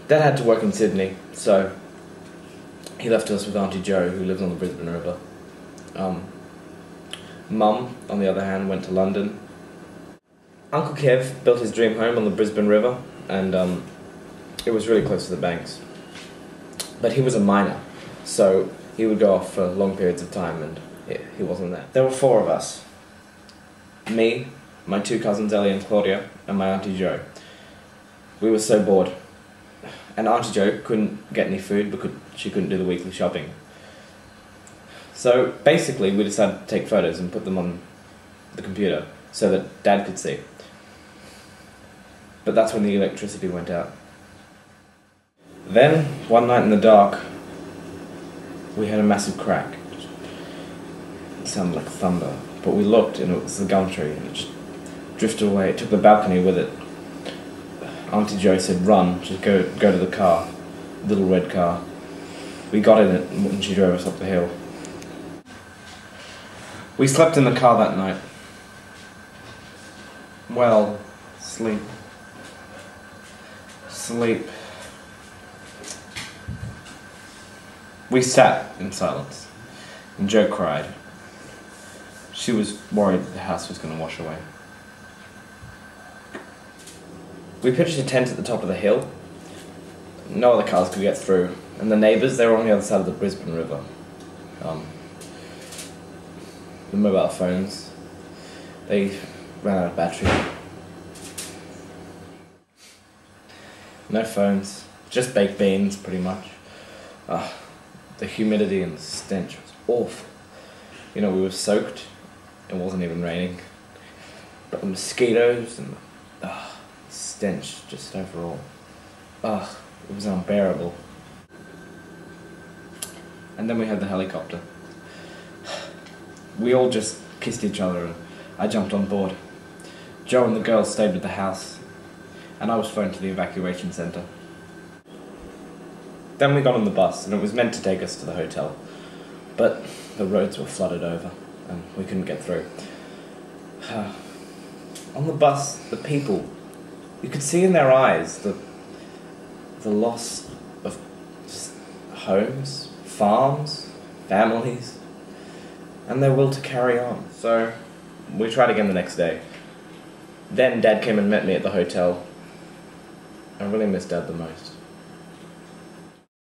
Dad had to work in Sydney, so he left us with Auntie Jo, who lives on the Brisbane River. Mum, on the other hand, went to London. Uncle Kev built his dream home on the Brisbane River, and it was really close to the banks. But he was a miner, so he would go off for long periods of time, and he wasn't there. There were 4 of us. Me, my 2 cousins Ellie and Claudia, and my Auntie Jo. We were so bored. And Auntie Jo couldn't get any food because she couldn't do the weekly shopping. So basically we decided to take photos and put them on the computer so that Dad could see. But that's when the electricity went out. Then, one night in the dark, we had a massive crack. It sounded like thunder, but we looked and it was the gum tree, and it just drifted away. It took the balcony with it. Auntie Jo said, "Run, just go to the car, little red car." We got in it and she drove us up the hill. We slept in the car that night. Well, sleep. We sat in silence, and Jo cried. She was worried that the house was going to wash away. We pitched a tent at the top of the hill. No other cars could get through, and the neighbours, they were on the other side of the Brisbane River. The mobile phones, they ran out of battery. No phones, just baked beans, pretty much. The humidity and the stench was awful. You know, we were soaked, it wasn't even raining. But the mosquitoes and the stench just overall. It was unbearable. And then we had the helicopter. We all just kissed each other and I jumped on board. Jo and the girls stayed with the house, and I was flown to the evacuation centre. Then we got on the bus, and it was meant to take us to the hotel, but the roads were flooded over, and we couldn't get through. On the bus, the people, you could see in their eyes the loss of just homes, farms, families, and their will to carry on. So we tried again the next day. Then Dad came and met me at the hotel. I really miss Dad the most.